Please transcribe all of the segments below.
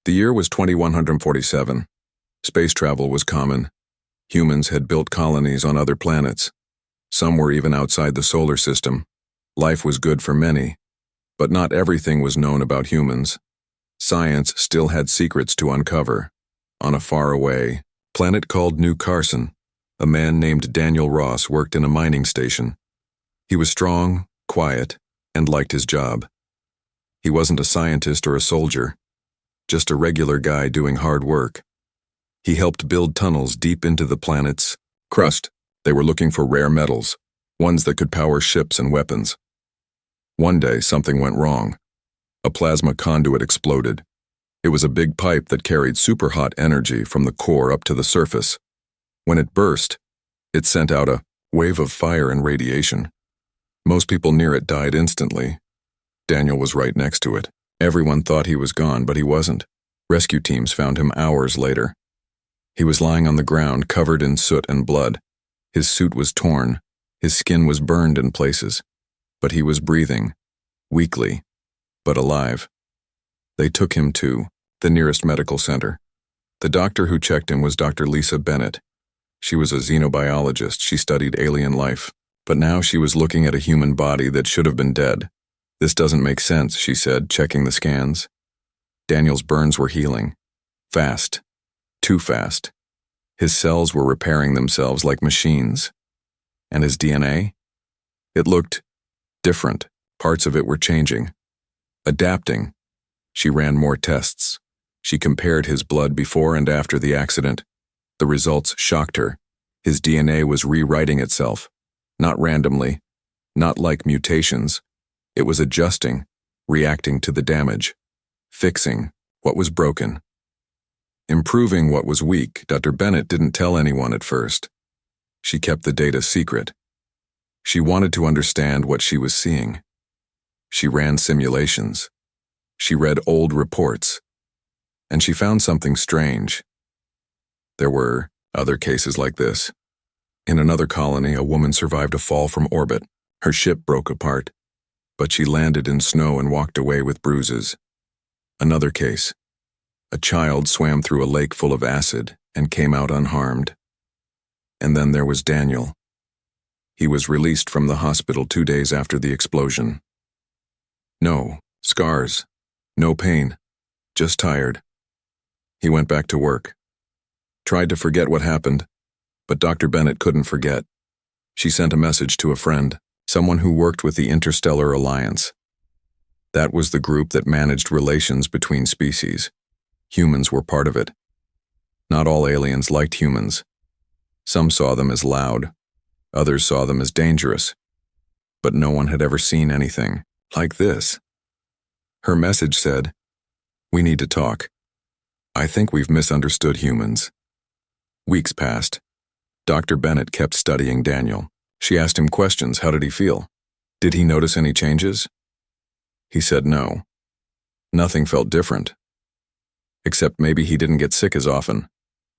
The year was 2147. Space travel was common. Humans had built colonies on other planets. Some were even outside the solar system. Life was good for many, but not everything was known about humans. Science still had secrets to uncover. On a faraway planet called New Carson, a man named Daniel Ross worked in a mining station. He was strong, quiet, and liked his job. He wasn't a scientist or a soldier, just a regular guy doing hard work. He helped build tunnels deep into the planet's crust. They were looking for rare metals, ones that could power ships and weapons. One day, something went wrong. A plasma conduit exploded. It was a big pipe that carried super hot energy from the core up to the surface. When it burst, it sent out a wave of fire and radiation. Most people near it died instantly. Daniel was right next to it. Everyone thought he was gone, but he wasn't. Rescue teams found him hours later. He was lying on the ground, covered in soot and blood. His suit was torn. His skin was burned in places. But he was breathing, weakly, but alive. They took him to the nearest medical center. The doctor who checked him was Dr. Lisa Bennett. She was a xenobiologist. She studied alien life. But now she was looking at a human body that should have been dead. "This doesn't make sense," she said, checking the scans. Daniel's burns were healing. Fast. Too fast. His cells were repairing themselves like machines. And his DNA? It looked different. Parts of it were changing. Adapting. She ran more tests. She compared his blood before and after the accident. The results shocked her. His DNA was rewriting itself. Not randomly. Not like mutations. It was adjusting, reacting to the damage. Fixing what was broken. Improving what was weak. Dr. Bennett didn't tell anyone at first. She kept the data secret. She wanted to understand what she was seeing. She ran simulations. She read old reports. And she found something strange. There were other cases like this. In another colony, a woman survived a fall from orbit. Her ship broke apart, but she landed in snow and walked away with bruises. Another case. A child swam through a lake full of acid and came out unharmed. And then there was Daniel. He was released from the hospital 2 days after the explosion. No scars, no pain, just tired. He went back to work. Tried to forget what happened, but Dr. Bennett couldn't forget. She sent a message to a friend, someone who worked with the Interstellar Alliance. That was the group that managed relations between species. Humans were part of it. Not all aliens liked humans. Some saw them as loud. Others saw them as dangerous. But no one had ever seen anything like this. Her message said, "We need to talk. I think we've misunderstood humans." Weeks passed. Dr. Bennett kept studying Daniel. She asked him questions. How did he feel? Did he notice any changes? He said no. Nothing felt different. Except maybe he didn't get sick as often.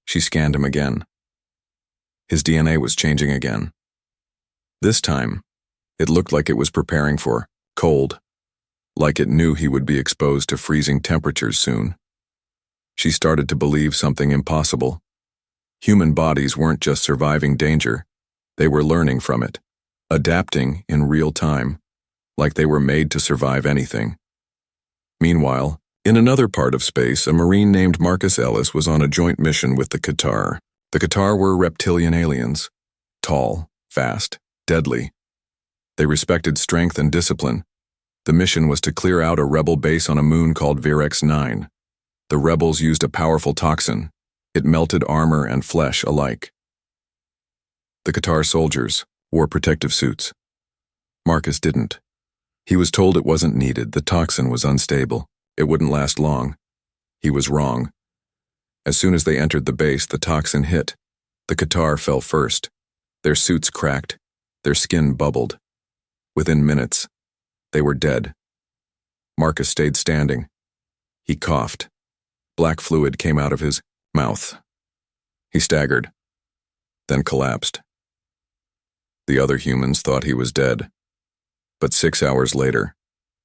She scanned him again. His DNA was changing again. This time, it looked like it was preparing for cold, like it knew he would be exposed to freezing temperatures soon. She started to believe something impossible. Human bodies weren't just surviving danger, they were learning from it, adapting in real time, like they were made to survive anything. Meanwhile, in another part of space, a Marine named Marcus Ellis was on a joint mission with the Qatar. The Qatar were reptilian aliens, tall, fast, deadly. They respected strength and discipline. The mission was to clear out a rebel base on a moon called Virex 9. The rebels used a powerful toxin. It melted armor and flesh alike. The Qatar soldiers wore protective suits. Marcus didn't. He was told it wasn't needed. The toxin was unstable. It wouldn't last long. He was wrong. As soon as they entered the base, the toxin hit. The Qatar fell first. Their suits cracked. Their skin bubbled. Within minutes, they were dead. Marcus stayed standing. He coughed. Black fluid came out of his mouth. He staggered, then collapsed. The other humans thought he was dead. But 6 hours later,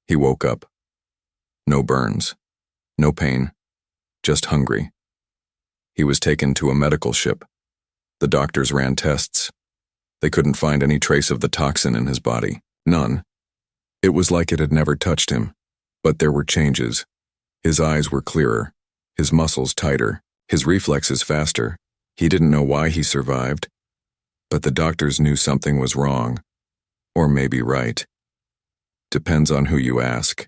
he woke up. No burns, no pain, just hungry. He was taken to a medical ship. The doctors ran tests. They couldn't find any trace of the toxin in his body. None. It was like it had never touched him. But there were changes. His eyes were clearer, his muscles tighter, his reflexes faster. He didn't know why he survived, but the doctors knew something was wrong. Or maybe right. Depends on who you ask.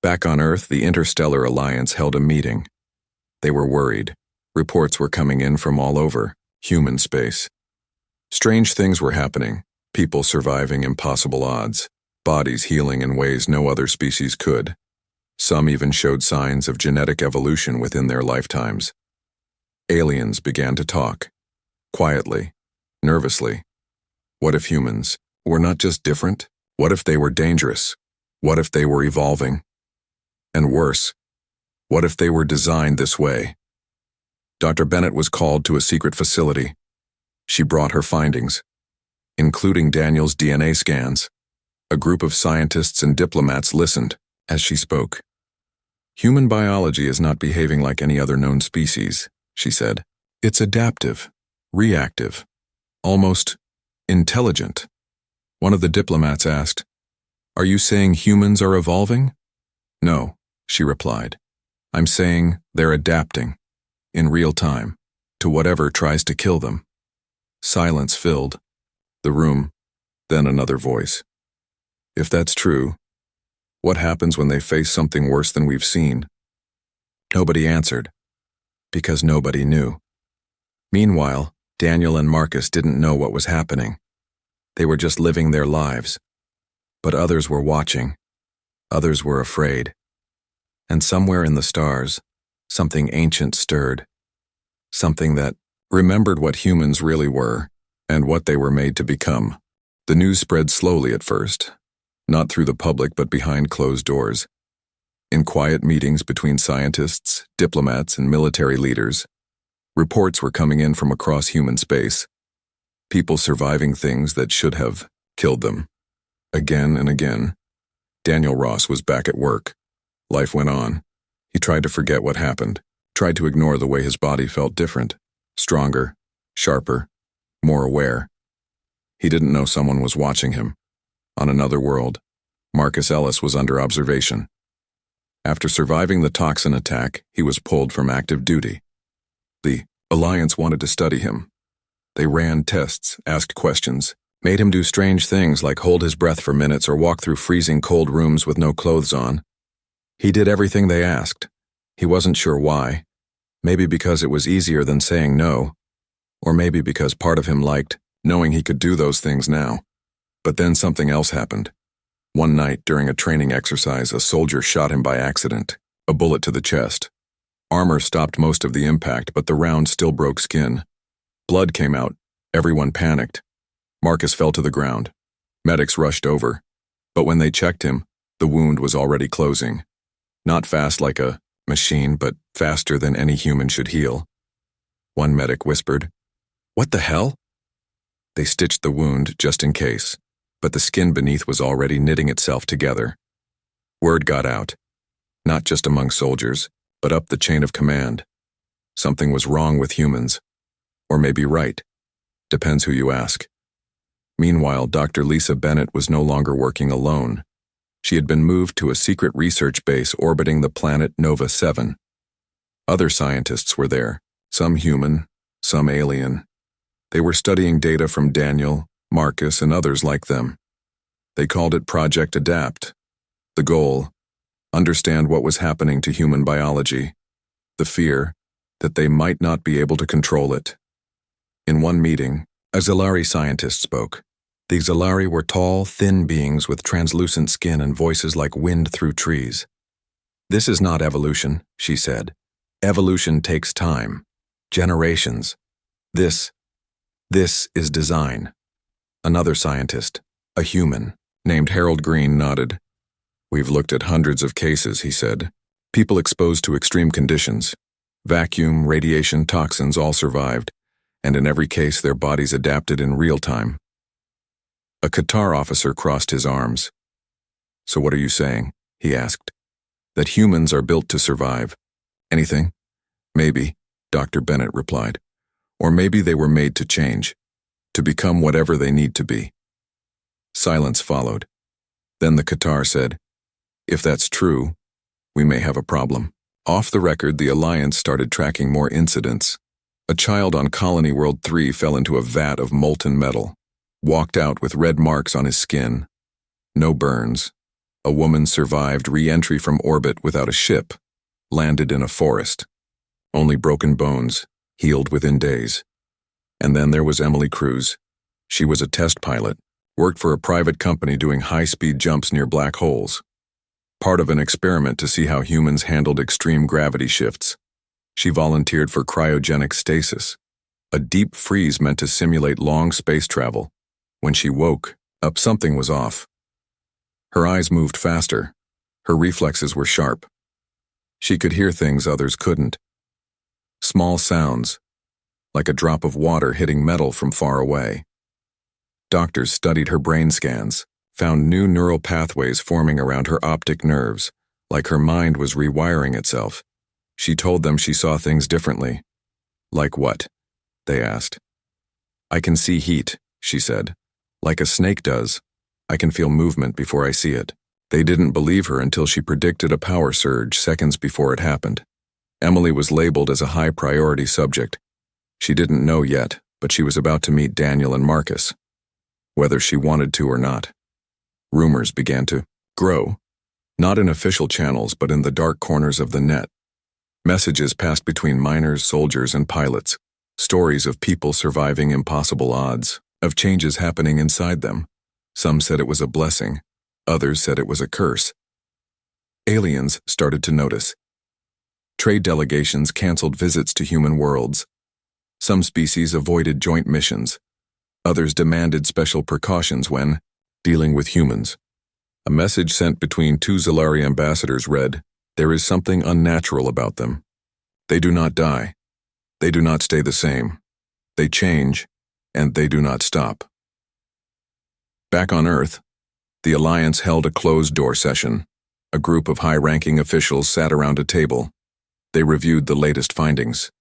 Back on Earth, the Interstellar Alliance held a meeting. They were worried. Reports were coming in from all over, human space. Strange things were happening, people surviving impossible odds, bodies healing in ways no other species could. Some even showed signs of genetic evolution within their lifetimes. Aliens began to talk, quietly, nervously. What if humans were not just different? What if they were dangerous? What if they were evolving? And worse, what if they were designed this way? Dr. Bennett was called to a secret facility. She brought her findings, including Daniel's DNA scans. A group of scientists and diplomats listened as she spoke. Human biology is not behaving like any other known species, she said. It's adaptive, reactive, almost intelligent. One of the diplomats asked, "Are you saying humans are evolving?" "No," she replied. "I'm saying they're adapting, in real time, to whatever tries to kill them." Silence filled the room, then another voice. "If that's true, what happens when they face something worse than we've seen?" Nobody answered, because nobody knew. Meanwhile, Daniel and Marcus didn't know what was happening. They were just living their lives. But others were watching. Others were afraid. And somewhere in the stars, something ancient stirred. Something that remembered what humans really were and what they were made to become. The news spread slowly at first, not through the public but behind closed doors. In quiet meetings between scientists, diplomats, and military leaders, reports were coming in from across human space. People surviving things that should have killed them. Again and again. Daniel Ross was back at work. Life went on. He tried to forget what happened, tried to ignore the way his body felt different, stronger, sharper, more aware. He didn't know someone was watching him. On another world, Marcus Ellis was under observation. After surviving the toxin attack, he was pulled from active duty. The Alliance wanted to study him. They ran tests, asked questions, made him do strange things like hold his breath for minutes or walk through freezing cold rooms with no clothes on. He did everything they asked. He wasn't sure why. Maybe because it was easier than saying no, or maybe because part of him liked knowing he could do those things now. But then something else happened. One night during a training exercise, a soldier shot him by accident, a bullet to the chest. Armor stopped most of the impact, but the round still broke skin. Blood came out. Everyone panicked. Marcus fell to the ground. Medics rushed over. But when they checked him, the wound was already closing. Not fast like a machine, but faster than any human should heal. One medic whispered, "What the hell?" They stitched the wound just in case, but the skin beneath was already knitting itself together. Word got out, not just among soldiers, but up the chain of command. Something was wrong with humans. Or maybe right. Depends who you ask. Meanwhile, Dr. Lisa Bennett was no longer working alone. She had been moved to a secret research base orbiting the planet Nova 7. Other scientists were there, some human, some alien. They were studying data from Daniel, Marcus, and others like them. They called it Project Adapt. The goal, understand what was happening to human biology. The fear that they might not be able to control it. In one meeting, a Xelari scientist spoke. The Xelari were tall, thin beings with translucent skin and voices like wind through trees. "This is not evolution," she said. "Evolution takes time, generations. This is design." Another scientist, a human, named Harold Green, nodded. "We've looked at hundreds of cases," he said. "People exposed to extreme conditions. Vacuum, radiation, toxins all survived, and in every case their bodies adapted in real time." A Qatar officer crossed his arms. "So what are you saying?" he asked. "That humans are built to survive. Anything? Maybe, Dr. Bennett replied. Or maybe they were made to change, to become whatever they need to be. Silence followed. Then the Qatar said, "If that's true, we may have a problem." Off the record, the Alliance started tracking more incidents. A child on Colony World 3 fell into a vat of molten metal, walked out with red marks on his skin. No burns. A woman survived re-entry from orbit without a ship, landed in a forest. Only broken bones, healed within days. And then there was Emily Cruz. She was a test pilot, worked for a private company doing high-speed jumps near black holes. Part of an experiment to see how humans handled extreme gravity shifts. She volunteered for cryogenic stasis, a deep freeze meant to simulate long space travel. When she woke up, something was off. Her eyes moved faster. Her reflexes were sharp. She could hear things others couldn't. Small sounds, like a drop of water hitting metal from far away. Doctors studied her brain scans, found new neural pathways forming around her optic nerves, like her mind was rewiring itself. She told them she saw things differently. Like what? They asked. "I can see heat," she said. "Like a snake does. I can feel movement before I see it." They didn't believe her until she predicted a power surge seconds before it happened. Emily was labeled as a high-priority subject. She didn't know yet, but she was about to meet Daniel and Marcus, whether she wanted to or not. Rumors began to grow, not in official channels but in the dark corners of the net. Messages passed between miners, soldiers, and pilots, stories of people surviving impossible odds, of changes happening inside them. Some said it was a blessing, others said it was a curse. Aliens started to notice. Trade delegations canceled visits to human worlds. Some species avoided joint missions. Others demanded special precautions when dealing with humans. A message sent between two Zalari ambassadors read, "There is something unnatural about them. They do not die. They do not stay the same. They change, and they do not stop." Back on Earth, the Alliance held a closed-door session. A group of high-ranking officials sat around a table. They reviewed the latest findings.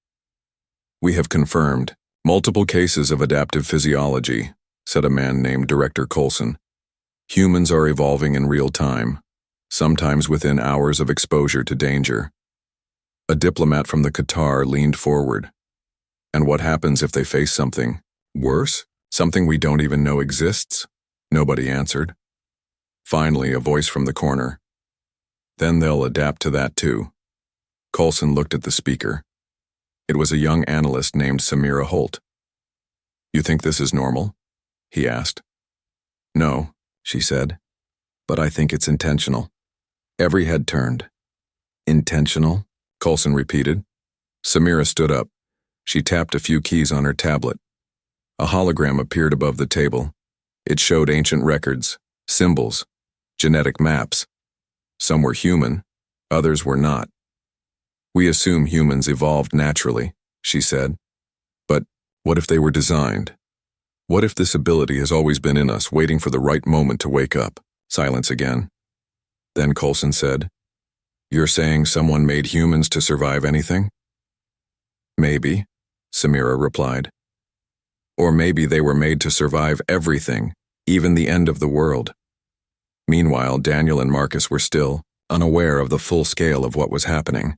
"We have confirmed multiple cases of adaptive physiology," said a man named Director Coulson. "Humans are evolving in real time, sometimes within hours of exposure to danger." A diplomat from the Qatar leaned forward. "And what happens if they face something worse? Something we don't even know exists?" Nobody answered. Finally, a voice from the corner. "Then they'll adapt to that too." Coulson looked at the speaker. It was a young analyst named Samira Holt. "You think this is normal?" he asked. "No," she said, "but I think it's intentional." Every head turned. "Intentional?" Coulson repeated. Samira stood up. She tapped a few keys on her tablet. A hologram appeared above the table. It showed ancient records, symbols, genetic maps. Some were human, others were not. "We assume humans evolved naturally," she said. "But what if they were designed? What if this ability has always been in us, waiting for the right moment to wake up?" Silence again. Then Coulson said, "You're saying someone made humans to survive anything?" "Maybe," Samira replied. "Or maybe they were made to survive everything, even the end of the world." Meanwhile, Daniel and Marcus were still unaware of the full scale of what was happening.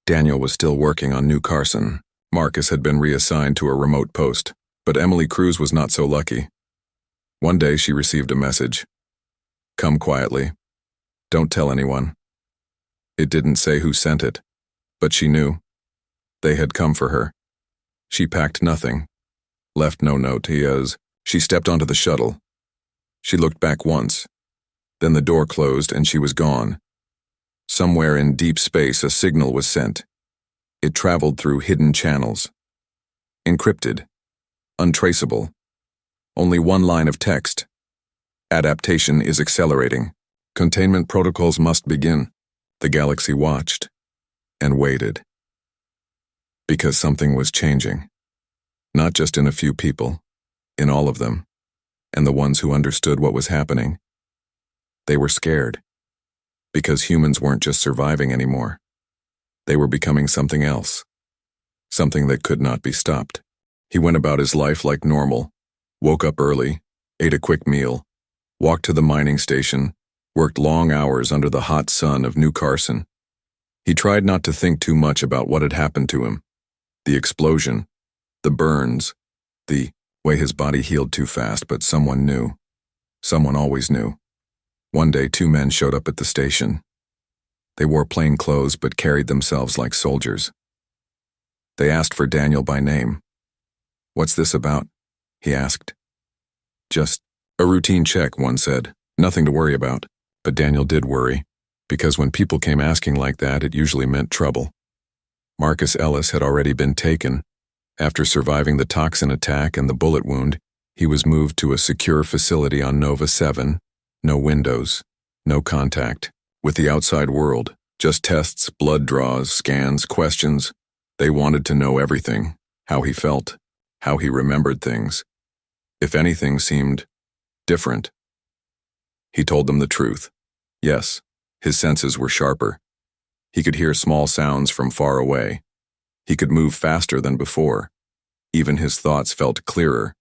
Daniel was still working on New Carson. Marcus had been reassigned to a remote post, but Emily Cruz was not so lucky. One day she received a message. "Come quietly. Don't tell anyone." It didn't say who sent it, but she knew. They had come for her. She packed nothing, left no note. She stepped onto the shuttle. She looked back once. Then the door closed and she was gone. Somewhere in deep space, a signal was sent. It traveled through hidden channels. Encrypted. Untraceable. Only one line of text. "Adaptation is accelerating. Containment protocols must begin." The galaxy watched and waited. Because something was changing. Not just in a few people, in all of them, and the ones who understood what was happening. They were scared. Because humans weren't just surviving anymore. They were becoming something else, something that could not be stopped. He went about his life like normal, woke up early, ate a quick meal, walked to the mining station, worked long hours under the hot sun of New Carson. He tried not to think too much about what had happened to him. The explosion, the burns, the way his body healed too fast, but someone knew. Someone always knew. One day, two men showed up at the station. They wore plain clothes but carried themselves like soldiers. They asked for Daniel by name. "What's this about?" he asked. "Just a routine check," one said. "Nothing to worry about." But Daniel did worry, because when people came asking like that, it usually meant trouble. Marcus Ellis had already been taken. After surviving the toxin attack and the bullet wound, he was moved to a secure facility on Nova 7, no windows, no contact with the outside world, just tests, blood draws, scans, questions. They wanted to know everything, how he felt, how he remembered things. If anything seemed different. He told them the truth. Yes, his senses were sharper. He could hear small sounds from far away. He could move faster than before. Even his thoughts felt clearer.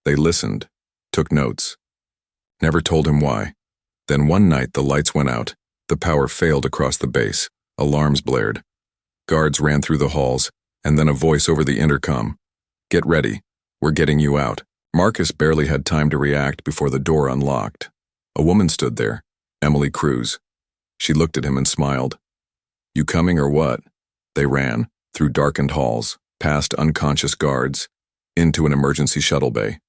They listened, took notes. Never told him why. Then one night the lights went out. The power failed across the base. Alarms blared. Guards ran through the halls, and then a voice over the intercom. "Get ready. We're getting you out." Marcus barely had time to react before the door unlocked. A woman stood there, Emily Cruz. She looked at him and smiled. "You coming or what?" They ran, through darkened halls, past unconscious guards, into an emergency shuttle bay.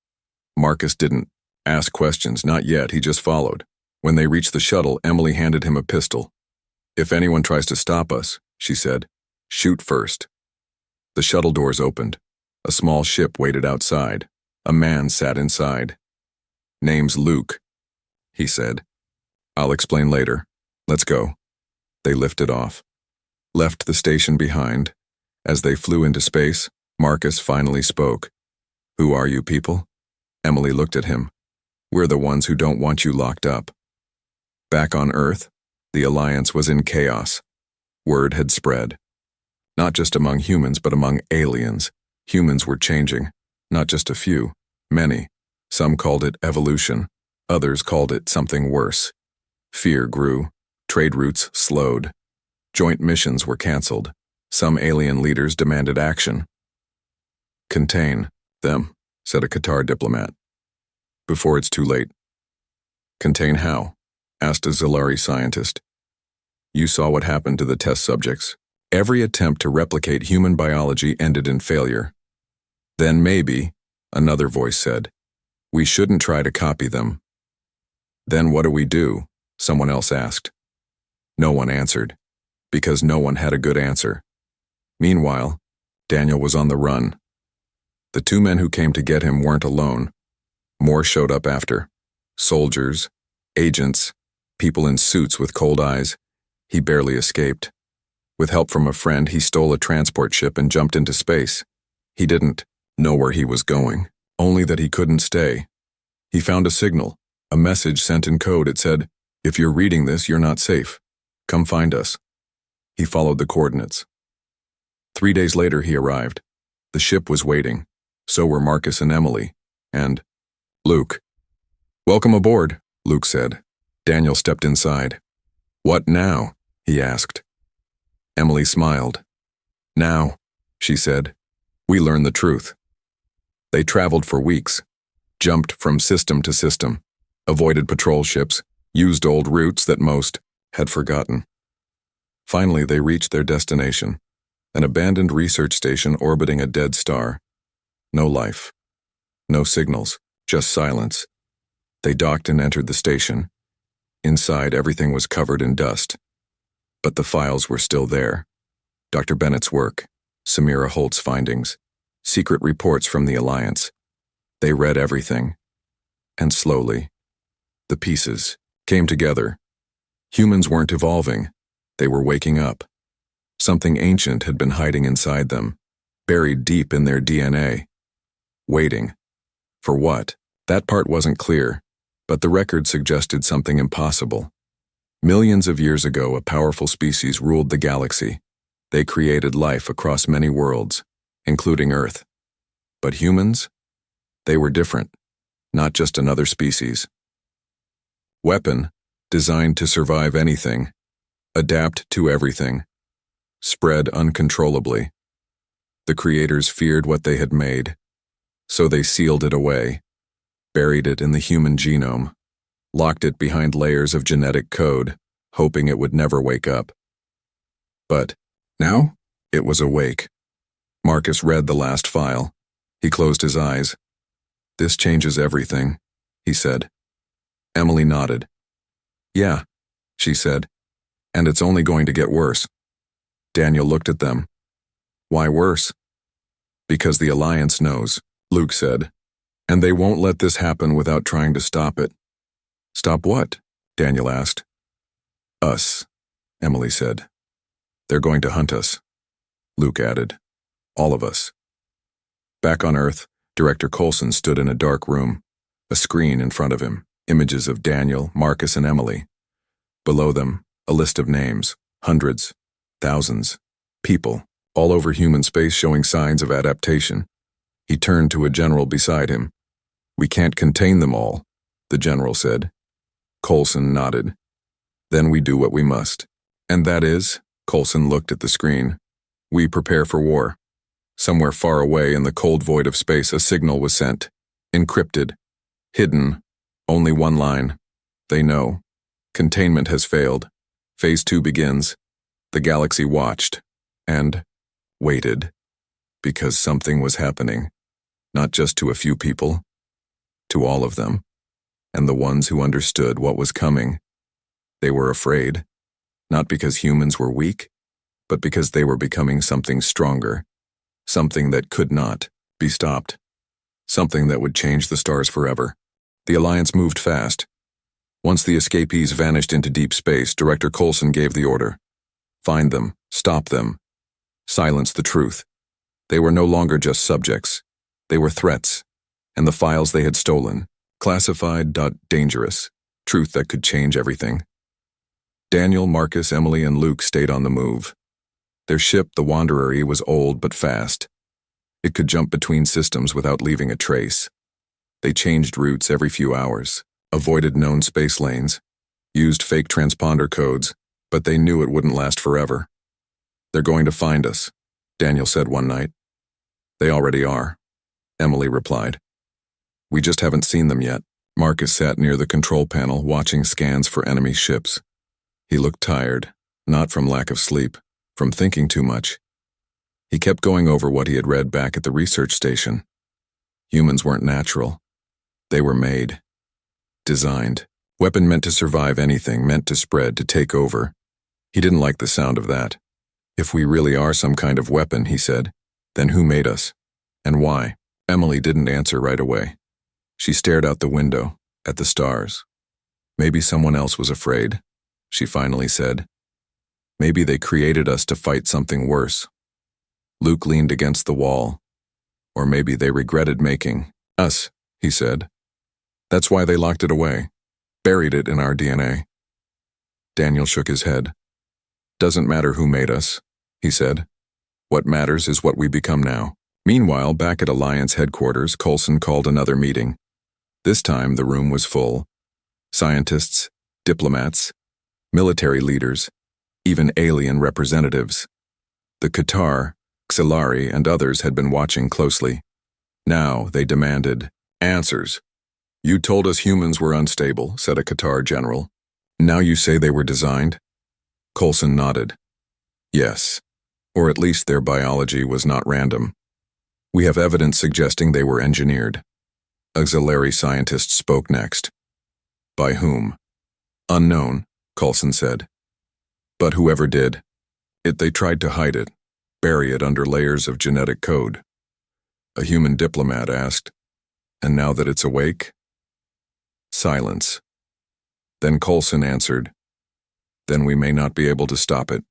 Marcus didn't ask questions, not yet, he just followed. When they reached the shuttle, Emily handed him a pistol. "If anyone tries to stop us," she said, "shoot first." The shuttle doors opened. A small ship waited outside. A man sat inside. "Name's Luke," he said. "I'll explain later. Let's go." They lifted off. Left the station behind. As they flew into space, Marcus finally spoke. "Who are you people?" Emily looked at him. "We're the ones who don't want you locked up." Back on Earth, the Alliance was in chaos. Word had spread. Not just among humans, but among aliens. Humans were changing. Not just a few, many. Some called it evolution. Others called it something worse. Fear grew. Trade routes slowed. Joint missions were canceled. Some alien leaders demanded action. "Contain them," said a Qatar diplomat. "Before it's too late." "Contain how?" asked a Zilari scientist. "You saw what happened to the test subjects. Every attempt to replicate human biology ended in failure." "Then maybe," another voice said, "we shouldn't try to copy them." "Then what do we do?" someone else asked. No one answered, because no one had a good answer. Meanwhile, Daniel was on the run. The two men who came to get him weren't alone. More showed up after. Soldiers, agents, people in suits with cold eyes. He barely escaped. With help from a friend, he stole a transport ship and jumped into space. He didn't know where he was going, only that he couldn't stay. He found a signal, a message sent in code. It said, "If you're reading this, you're not safe. Come find us." He followed the coordinates. 3 days later, he arrived. The ship was waiting. So were Marcus and Emily. And Luke. "Welcome aboard," Luke said. Daniel stepped inside. "What now?" he asked. Emily smiled. "Now," she said, "we learn the truth." They traveled for weeks, jumped from system to system, avoided patrol ships, used old routes that most had forgotten. Finally, they reached their destination, an abandoned research station orbiting a dead star. No life, no signals, just silence. They docked and entered the station. Inside, everything was covered in dust. But the files were still there. Dr. Bennett's work, Samira Holt's findings, secret reports from the Alliance. They read everything. And slowly, the pieces came together. Humans weren't evolving. They were waking up. Something ancient had been hiding inside them, buried deep in their DNA. Waiting. For what? That part wasn't clear, but the record suggested something impossible. Millions of years ago, a powerful species ruled the galaxy. They created life across many worlds, including Earth. But humans? They were different, not just another species. Weapon, designed to survive anything, adapt to everything, spread uncontrollably. The creators feared what they had made, so they sealed it away, buried it in the human genome, locked it behind layers of genetic code, hoping it would never wake up. But now, it was awake. Marcus read the last file. He closed his eyes. "This changes everything," he said. Emily nodded. "Yeah," she said, "and it's only going to get worse." Daniel looked at them. "Why worse?" "Because the Alliance knows," Luke said, "and they won't let this happen without trying to stop it." "Stop what?" Daniel asked. "Us," Emily said. "They're going to hunt us," Luke added. "All of us." Back on Earth, Director Coulson stood in a dark room, a screen in front of him, images of Daniel, Marcus, and Emily. Below them, a list of names, hundreds, thousands, people, all over human space showing signs of adaptation. He turned to a general beside him. "We can't contain them all," the general said. Coulson nodded. "Then we do what we must." "And that is?" Coulson looked at the screen. "We prepare for war." Somewhere far away in the cold void of space, a signal was sent. Encrypted. Hidden. Only one line. "They know. Containment has failed. Phase 2 begins." The galaxy watched. And waited. Because something was happening. Not just to a few people. To all of them. And the ones who understood what was coming. They were afraid. Not because humans were weak, but because they were becoming something stronger. Something that could not be stopped. Something that would change the stars forever. The Alliance moved fast. Once the escapees vanished into deep space, Director Coulson gave the order. Find them, stop them, silence the truth. They were no longer just subjects. They were threats, and the files they had stolen, classified, dangerous, truth that could change everything. Daniel, Marcus, Emily, and Luke stayed on the move. Their ship, the Wanderer E, was old but fast. It could jump between systems without leaving a trace. They changed routes every few hours, avoided known space lanes, used fake transponder codes, but they knew it wouldn't last forever. "They're going to find us," Daniel said one night. "They already are," Emily replied. "We just haven't seen them yet." Marcus sat near the control panel, watching scans for enemy ships. He looked tired, not from lack of sleep, from thinking too much. He kept going over what he had read back at the research station. Humans weren't natural. They were made. Designed. Weapon meant to survive anything, meant to spread, to take over. He didn't like the sound of that. "If we really are some kind of weapon," he said, "then who made us? And why?" Emily didn't answer right away. She stared out the window, at the stars. "Maybe someone else was afraid," she finally said. "Maybe they created us to fight something worse." Luke leaned against the wall. "Or maybe they regretted making us," he said. "That's why they locked it away, buried it in our DNA." Daniel shook his head. "Doesn't matter who made us," he said. "What matters is what we become now." Meanwhile, back at Alliance headquarters, Coulson called another meeting. This time, the room was full. Scientists, diplomats, military leaders, even alien representatives. The Qatar, Xilari, and others had been watching closely. Now, they demanded answers. "You told us humans were unstable," said a Qatar general. "Now you say they were designed?" Coulson nodded. "Yes, or at least their biology was not random. We have evidence suggesting they were engineered." A Xilari scientist spoke next. "By whom?" "Unknown," Coulson said. "But whoever did, they tried to hide it, bury it under layers of genetic code." A human diplomat asked, "And now that it's awake?" Silence. Then Coulson answered, "Then we may not be able to stop it."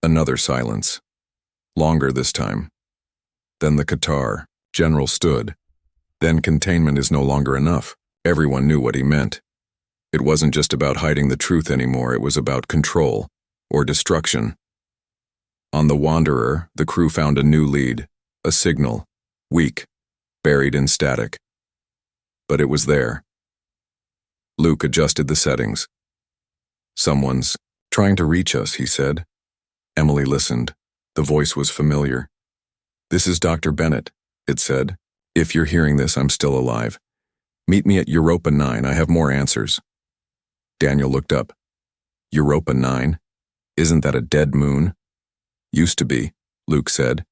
Another silence. Longer this time. Then the Qatar general stood. "Then containment is no longer enough." Everyone knew what he meant. It wasn't just about hiding the truth anymore, it was about control, or destruction. On the Wanderer, the crew found a new lead, a signal, weak, buried in static. But it was there. Luke adjusted the settings. "Someone's trying to reach us," he said. Emily listened. The voice was familiar. "This is Dr. Bennett," it said. "If you're hearing this, I'm still alive. Meet me at Europa 9, I have more answers." Daniel looked up. "Europa 9? Isn't that a dead moon?" "Used to be," Luke said.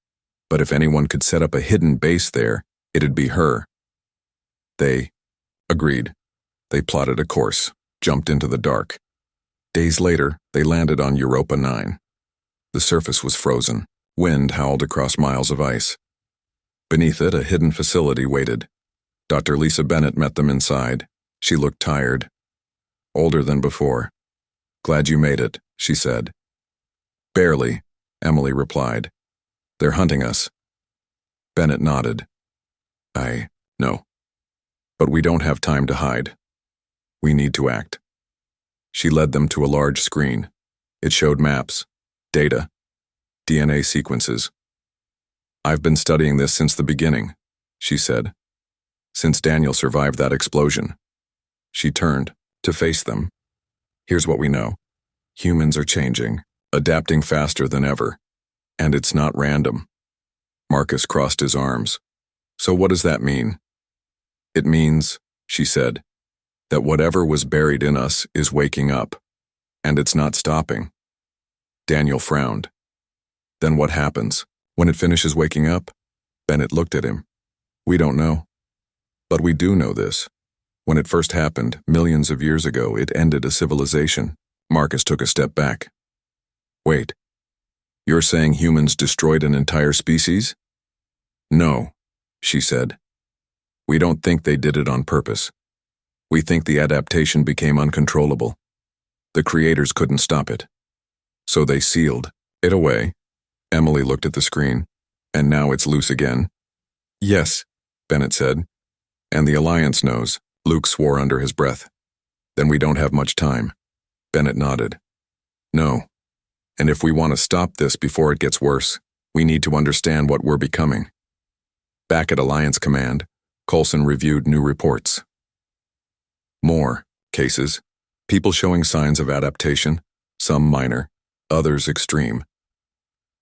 "But if anyone could set up a hidden base there, it'd be her." They agreed. They plotted a course, jumped into the dark. Days later, they landed on Europa 9. The surface was frozen. Wind howled across miles of ice. Beneath it, a hidden facility waited. Dr. Lisa Bennett met them inside. She looked tired. Older than before. "Glad you made it," she said. "Barely," Emily replied. "They're hunting us." Bennett nodded. "I know. But we don't have time to hide. We need to act." She led them to a large screen. It showed maps, data, DNA sequences. "I've been studying this since the beginning," she said. "Since Daniel survived that explosion." She turned to face them. "Here's what we know. Humans are changing, adapting faster than ever. And it's not random." Marcus crossed his arms. "So what does that mean?" "It means," she said, "that whatever was buried in us is waking up. And it's not stopping." Daniel frowned. "Then what happens? When it finishes waking up?" Bennett looked at him. "We don't know. But we do know this. When it first happened, millions of years ago, it ended a civilization." Marcus took a step back. "Wait. You're saying humans destroyed an entire species?" "No," she said. "We don't think they did it on purpose. We think the adaptation became uncontrollable. The creators couldn't stop it. So they sealed it away." Emily looked at the screen. "And now it's loose again?" "Yes," Bennett said. "And the Alliance knows," Luke swore under his breath. "Then we don't have much time." Bennett nodded. "No. And if we want to stop this before it gets worse, we need to understand what we're becoming." Back at Alliance Command, Coulson reviewed new reports. More cases. People showing signs of adaptation, some minor, others extreme.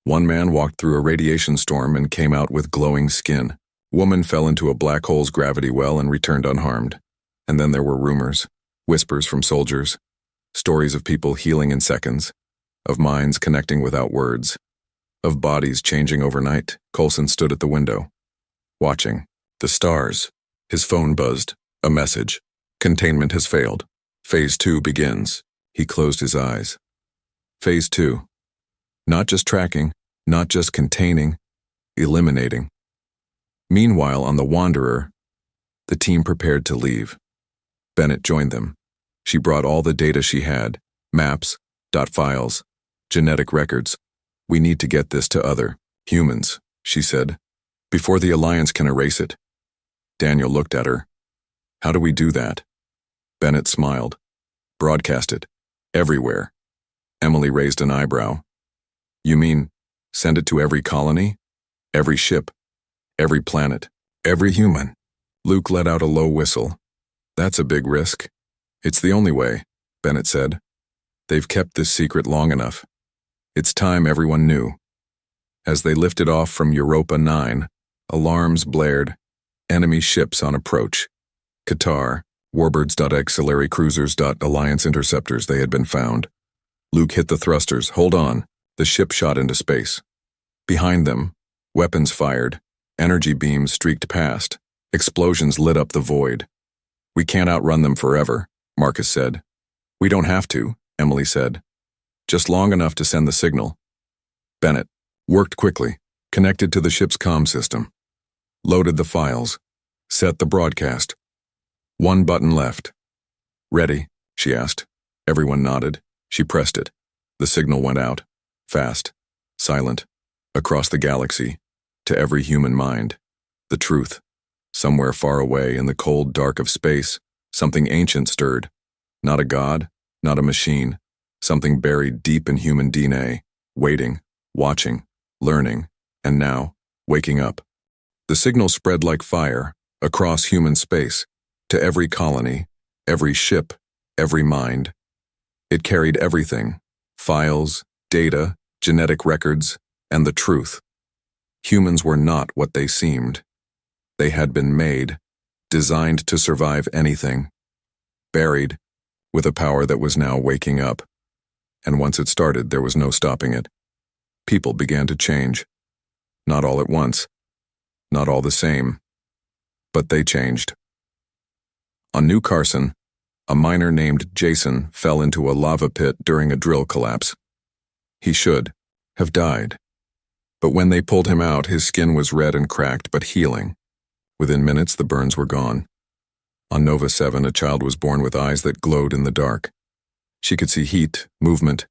One man walked through a radiation storm and came out with glowing skin. Woman fell into a black hole's gravity well and returned unharmed. And then there were rumors, whispers from soldiers, stories of people healing in seconds, of minds connecting without words, of bodies changing overnight. Coulson stood at the window, watching the stars. His phone buzzed. A message. "Containment has failed. Phase 2 begins." He closed his eyes. Phase 2. Not just tracking, not just containing, eliminating. Meanwhile, on the Wanderer, the team prepared to leave. Bennett joined them. She brought all the data she had, maps, files, genetic records. "We need to get this to other humans," she said, "before the Alliance can erase it." Daniel looked at her. "How do we do that?" Bennett smiled. "Broadcast it. Everywhere." Emily raised an eyebrow. "You mean, send it to every colony? Every ship? Every planet? Every human?" Luke let out a low whistle. "That's a big risk." "It's the only way," Bennett said. "They've kept this secret long enough. It's time everyone knew." As they lifted off from Europa 9, alarms blared. Enemy ships on approach. Qatar, Warbirds. Auxiliary cruisers. Alliance interceptors. They had been found. Luke hit the thrusters. "Hold on." The ship shot into space. Behind them, weapons fired. Energy beams streaked past. Explosions lit up the void. "We can't outrun them forever," Marcus said. "We don't have to," Emily said. "Just long enough to send the signal." Bennett worked quickly, connected to the ship's comm system, loaded the files, set the broadcast. One button left. "Ready?" she asked. Everyone nodded. She pressed it. The signal went out, fast, silent, across the galaxy, to every human mind. The truth. Somewhere far away in the cold dark of space, something ancient stirred. Not a god, not a machine, something buried deep in human DNA, waiting, watching, learning, and now, waking up. The signal spread like fire, across human space, to every colony, every ship, every mind. It carried everything: files, data, genetic records, and the truth. Humans were not what they seemed. They had been made, designed to survive anything, buried, with a power that was now waking up. And once it started, there was no stopping it. People began to change. Not all at once, not all the same, but they changed. On New Carson, a miner named Jason fell into a lava pit during a drill collapse. He should have died. But when they pulled him out, his skin was red and cracked, but healing. Within minutes, the burns were gone. On Nova 7, a child was born with eyes that glowed in the dark. She could see heat, movement,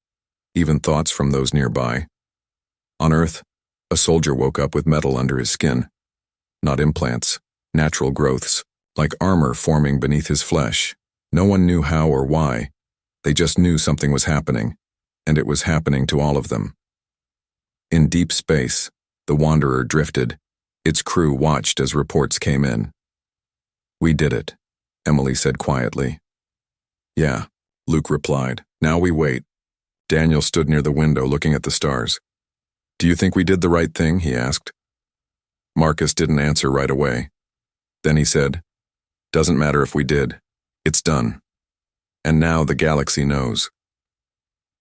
even thoughts from those nearby. On Earth, a soldier woke up with metal under his skin. Not implants, natural growths, like armor forming beneath his flesh. No one knew how or why. They just knew something was happening, and it was happening to all of them. In deep space, the Wanderer drifted. Its crew watched as reports came in. "We did it," Emily said quietly. "Yeah," Luke replied. "Now we wait." Daniel stood near the window looking at the stars. "Do you think we did the right thing?" he asked. Marcus didn't answer right away. Then he said, "Doesn't matter if we did. It's done. And now the galaxy knows."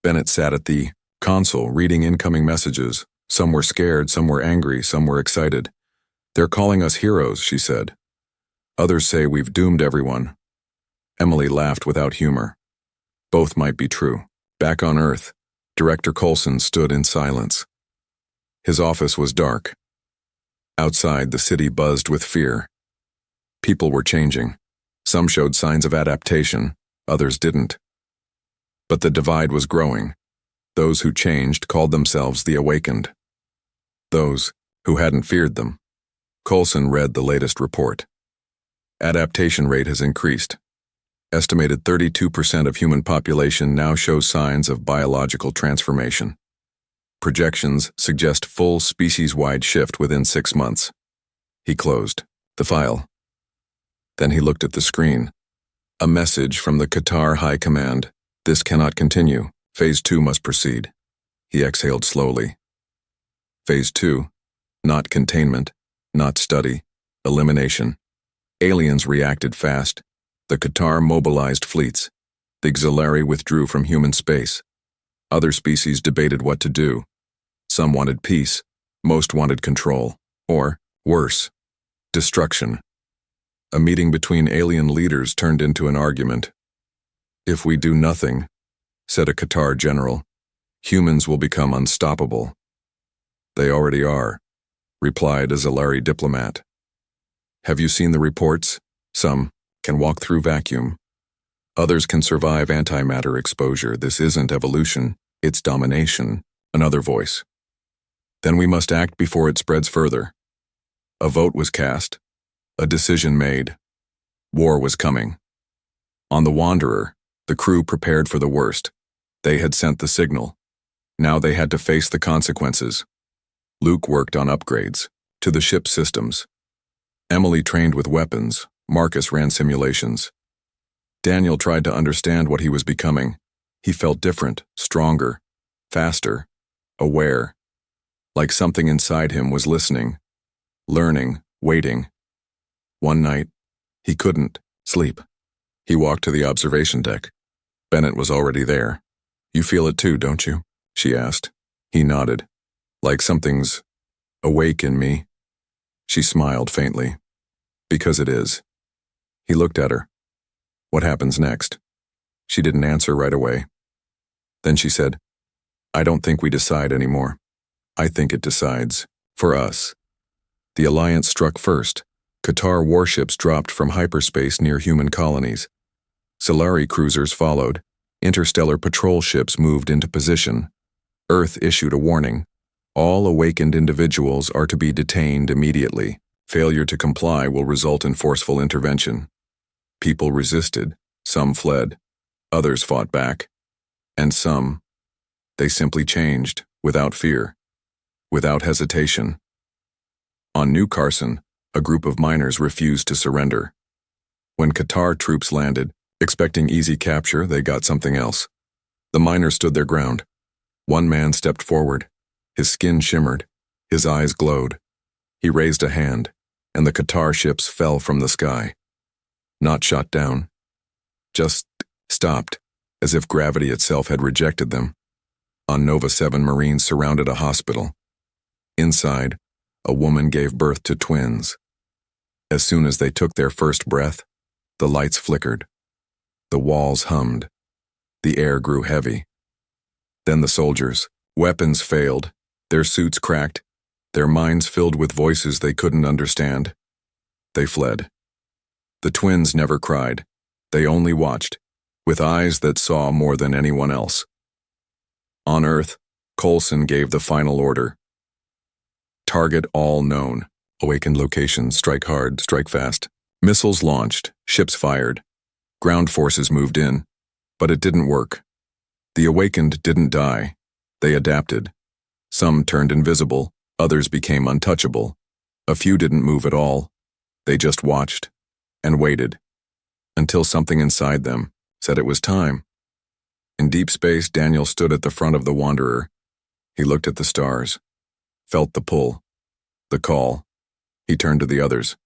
Bennett sat at the console reading incoming messages. Some were scared, some were angry, some were excited. "They're calling us heroes," she said. "Others say we've doomed everyone." Emily laughed without humor. Both might be true. Back on Earth, Director Coulson stood in silence. His office was dark. Outside, the city buzzed with fear. People were changing. Some showed signs of adaptation, others didn't. But the divide was growing. Those who changed called themselves the Awakened. Those who hadn't feared them. Coulson read the latest report. Adaptation rate has increased. Estimated 32% of human population now shows signs of biological transformation. Projections suggest full species-wide shift within 6 months. He closed the file. Then he looked at the screen. A message from the Qatar High Command. "This cannot continue. Phase 2 must proceed." He exhaled slowly. Phase 2, not containment, not study, elimination. Aliens reacted fast. The Qatar mobilized fleets. The Xalari withdrew from human space. Other species debated what to do. Some wanted peace, most wanted control, or, worse, destruction. A meeting between alien leaders turned into an argument. "If we do nothing," said a Qatar general, "humans will become unstoppable." "They already are," replied a Xalari diplomat. "Have you seen the reports? Some can walk through vacuum. Others can survive antimatter exposure. This isn't evolution, it's domination." Another voice. "Then we must act before it spreads further." A vote was cast. A decision made. War was coming. On the Wanderer, the crew prepared for the worst. They had sent the signal. Now they had to face the consequences. Luke worked on upgrades to the ship's systems. Emily trained with weapons. Marcus ran simulations. Daniel tried to understand what he was becoming. He felt different, stronger, faster, aware, like something inside him was listening, learning, waiting. One night, he couldn't sleep. He walked to the observation deck. Bennett was already there. "You feel it too, don't you?" she asked. He nodded. "Like something's awake in me." She smiled faintly. "Because it is." He looked at her. "What happens next?" She didn't answer right away. Then she said, "I don't think we decide anymore. I think it decides. For us." The Alliance struck first. Qatar warships dropped from hyperspace near human colonies. Xalari cruisers followed. Interstellar patrol ships moved into position. Earth issued a warning. All awakened individuals are to be detained immediately. Failure to comply will result in forceful intervention. People resisted. Some fled. Others fought back. And some, they simply changed, without fear. without hesitation. On New Carson, a group of miners refused to surrender. When Qatar troops landed, expecting easy capture, they got something else. The miners stood their ground. One man stepped forward. His skin shimmered. His eyes glowed. He raised a hand, and the Qatar ships fell from the sky. Not shot down. Just stopped, as if gravity itself had rejected them. On Nova 7, Marines surrounded a hospital. Inside, a woman gave birth to twins. As soon as they took their first breath, the lights flickered. The walls hummed. The air grew heavy. Then the soldiers. Weapons failed. Their suits cracked. Their minds filled with voices they couldn't understand. They fled. The twins never cried. They only watched, with eyes that saw more than anyone else. On Earth, Coulson gave the final order. Target all known. Awakened locations, strike hard, strike fast. Missiles launched, ships fired. Ground forces moved in, but it didn't work. The awakened didn't die. They adapted. Some turned invisible, others became untouchable. A few didn't move at all. They just watched and waited until something inside them said it was time. In deep space, Daniel stood at the front of the Wanderer. He looked at the stars, felt the pull, the call. He turned to the others.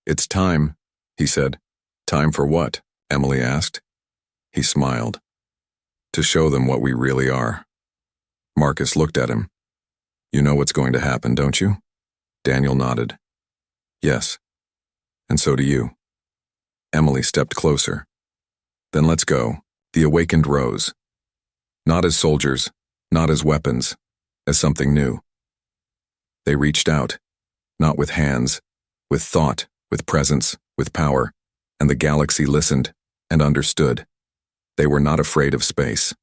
"It's time," he said. "Time for what?" Emily asked. He smiled. "To show them what we really are." Marcus looked at him. "You know what's going to happen, don't you?" Daniel nodded. "Yes. And so do you." Emily stepped closer. "Then let's go." The awakened rose. Not as soldiers, not as weapons, as something new. They reached out, not with hands, with thought, with presence, with power, and the galaxy listened and understood. They were not afraid of space.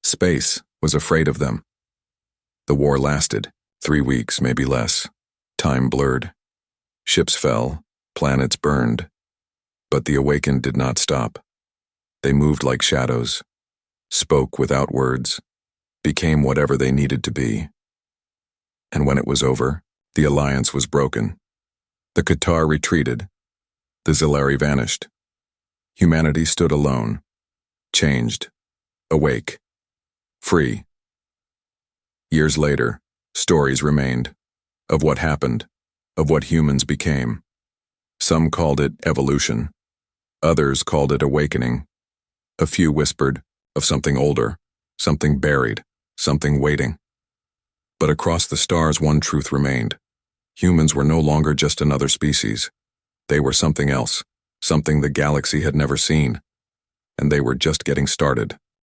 Space was afraid of them. The war lasted 3 weeks, maybe less. Time blurred. Ships fell, planets burned. But the awakened did not stop. They moved like shadows, spoke without words, became whatever they needed to be. And when it was over, the alliance was broken. The Qatar retreated. The Zilari vanished. Humanity stood alone, changed, awake, free. Years later, stories remained, of what happened, of what humans became. Some called it evolution. Others called it awakening. A few whispered of something older, something buried, something waiting. But across the stars, one truth remained. Humans were no longer just another species. They were something else, something the galaxy had never seen. And they were just getting started.